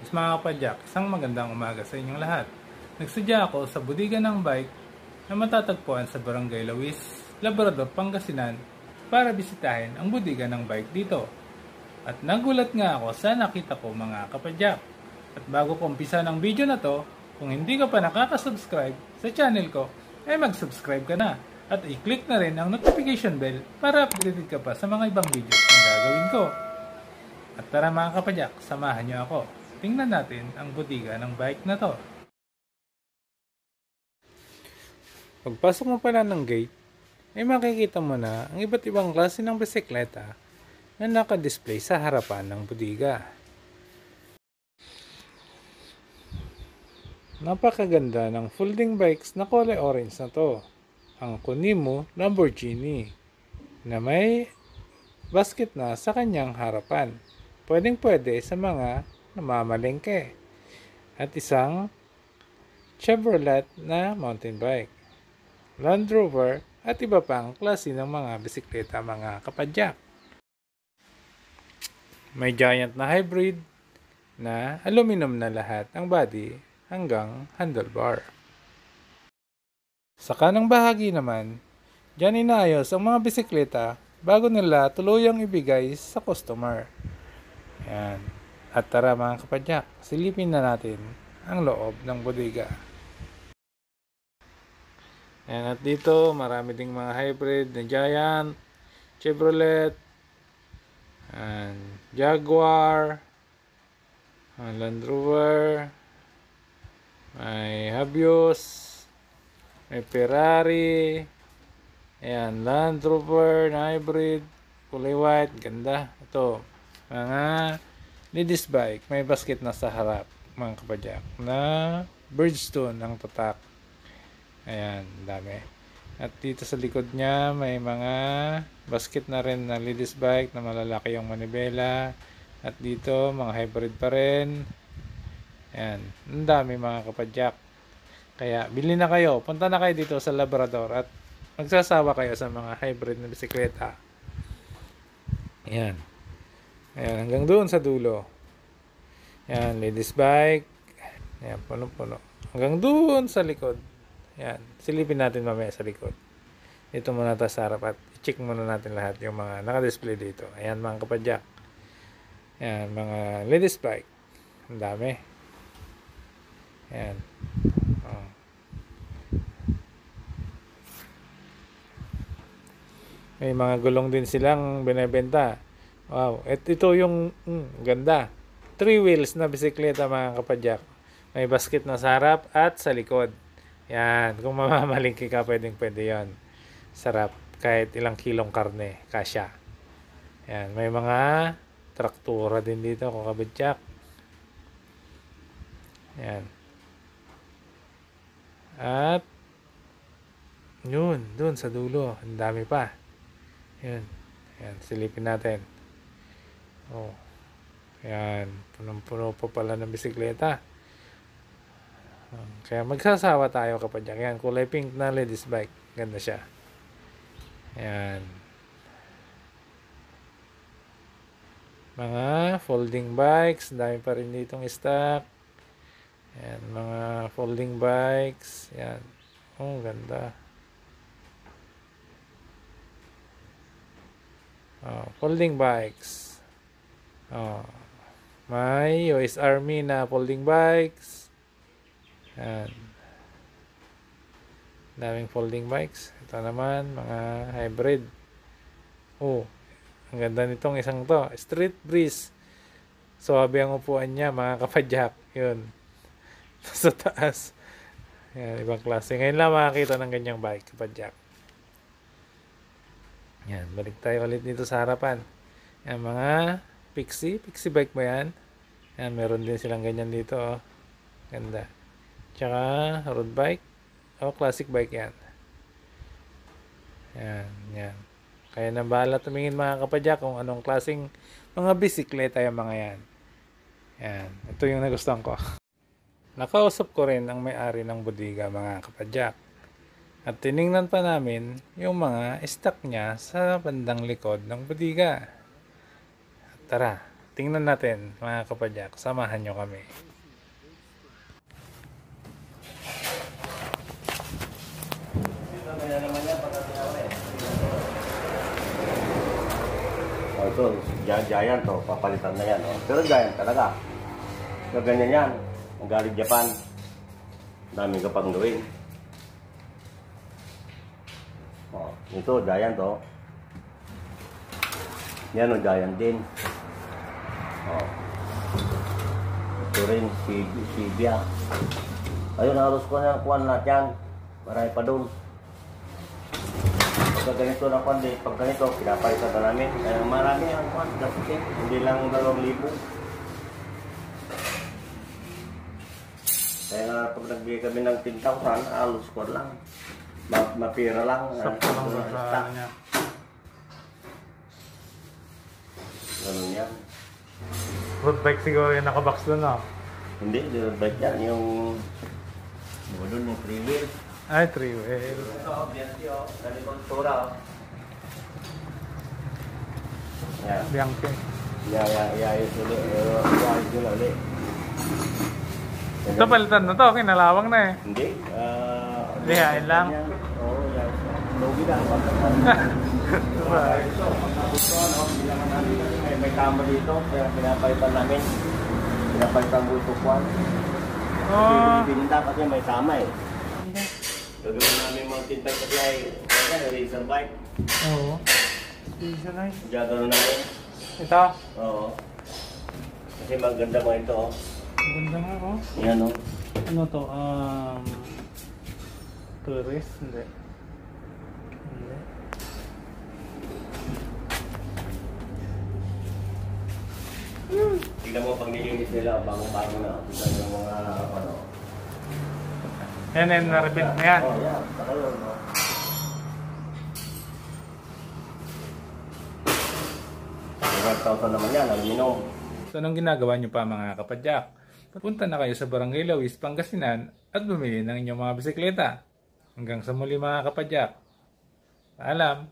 Mga kapadyak, isang magandang umaga sa inyong lahat. Nagsadya ako sa budiga ng bike na matatagpuan sa Barangay Lawis, Labrador, Pangasinan para bisitahin ang budiga ng bike dito. At nagulat nga ako sa nakita ko mga kapadyak. At bago ko umpisa ng video na to, kung hindi ka pa nakaka-subscribe sa channel ko, ay mag-subscribe ka na. At i-click na rin ang notification bell para updated ka pa sa mga ibang videos na gagawin ko. At tara mga kapadyak, samahan niyo ako. Tingnan natin ang budiga ng bike na to. Pagpasok mo pala ng gate, ay makikita mo na ang iba't ibang klase ng bisikleta na naka-display sa harapan ng budiga. Napakaganda ng folding bikes na kulay orange na to. Ang Kunimo Lamborghini na may basket na sa kanyang harapan. Pwedeng-pwede sa mga namamalengke. At isang Chevrolet na mountain bike, Land Rover at iba pang klase ng mga bisikleta mga kapadyak. May giant na hybrid na aluminum na lahat ang body hanggang handlebar. Sa kanang bahagi naman, dyan inaayos ang mga bisikleta bago nila tuluyang ibigay sa customer. Ayan. At tara mga kapadyak, silipin na natin ang loob ng bodega. Ayan, at dito marami ding mga hybrid na Giant, Chevrolet, Jaguar, Land Rover, may Habius, may Ferrari, ayan, Land Rover na hybrid, kulay white, ganda. Ito, mga ladies bike, may basket na sa harap mga kapadyak na Bridgestone ang tatak. Ayan, dami. At dito sa likod niya may mga basket na rin na ladies bike na malalaki yung manibela. At dito mga hybrid pa rin. Ayan, ang dami mga kapadyak. Kaya bili na kayo, punta na kayo dito sa Labrador at magsasawa kayo sa mga hybrid na bisikleta. Ayan. Ayan, hanggang doon sa dulo. Ayan, ladies bike. Ayan, puno-puno. Hanggang doon sa likod. Ayan, silipin natin mamaya sa likod. Ito muna tayo sa harap at i-check muna natin lahat yung mga naka-display dito. Ayan mga kapadyak. Ayan, mga ladies bike. Ang dami. Ayan. Oh. May mga gulong din silang binebenta. Wow, ito yung ganda. 3 wheels na bisikleta mga kapadyak. May basket na sa harap at sa likod. Yan, kung mamamalingki ka, pwede yan. Sarap, kahit ilang kilong karne, kasya. Yan, may mga traktura din dito, kapadyak. Yan. At yun, dun sa dulo, ang dami pa. Yan, yan, silipin natin. Oh, yan, punong-puno pa pala ng bisikleta. Kaya magsasawa tayo kapadyak. Yan, kulay pink na ladies bike. Ganda siya. Yan. Mga folding bikes. Dami pa rin ditong stock. Yan, mga folding bikes. Yan. Oh, ganda. Oh, folding bikes. Oh, may US Army na folding bikes. Yan. Daming folding bikes. Ito naman, mga hybrid. Oh, ang ganda nitong isang to. Street Breeze. Suwabe ang upuan niya, mga kapadyak. Yun. Sa taas. Yan, ibang klase. Ngayon lang makakita ng ganyang bike, kapadyak. Yan, balik tayo ulit dito sa harapan. Yan, mga Pixie bike ba yan? Yan, meron din silang ganyan dito, oh. Ganda. Tsaka, road bike. Oh, classic bike yan. Yan, yan. Kaya na bahala tumingin mga kapadyak kung anong klaseng mga bisikleta yung mga yan. Yan, ito yung nagustuhan ko. Nakausap ko rin ang may-ari ng bodega mga kapadyak. At tiningnan pa namin yung mga stock niya sa bandang likod ng bodega. Tara, Tingnan natin mga kapadyak. Samahan nyo kami. Ito, giant to, papalitan na yan. Pero giant talaga. So, ganyan yan. Ang galing Japan. Daming ka pang gawin. Ito, giant to. Yan o, giant din. Ito rin, Sibia. Ayun, halos ko na kuhan lahat yan. Marami pa doon. Pag ganito na kuhan, pag ganito, pinapalitan na namin. Marami ang kuhan, gastin. Hindi lang 2,000. Kaya nga, pag nagbigay kami ng 10,000, halos ko lang. Mapira lang. Sakto lang sa niya. Ganun yan. Road bike siguro yung nakabox doon, no? Hindi, road bike yan. Yung doon yung 3 wheel. Ay, 3 wheel. Ito, Bianchi, Agricultura. Yan. Bianchi. Iayos ulit. Ito palitan na to, kinalawang na eh. Hindi. Lihain lang. Oo, yan. Logi na. May kama dito, kaya pinapalitan namin. Pinapalitan mo ito kwan. Pinita kasi may sama eh. Gagawin namin mountain bike kasi ay racer bike. Oo. Specialized. Gagawin namin. Ito? Oo. Kasi maganda mo ito. Ganda nga, oh. Yan o. Ano to? Tourist? Hindi. Hindi. Tignan mo pag nilinis nila, bago-bago na. Tignan yung mga ano. Yan, na-rebuild na yan. Oh, yan. Saka yun, no? $1,000 naman yan, aluminum. So, anong ginagawa nyo pa mga kapadyak? Punta na kayo sa Barangay Lawis, Pangasinan at bumili ng inyong mga bisikleta. Hanggang sa muli mga kapadyak. Paalam!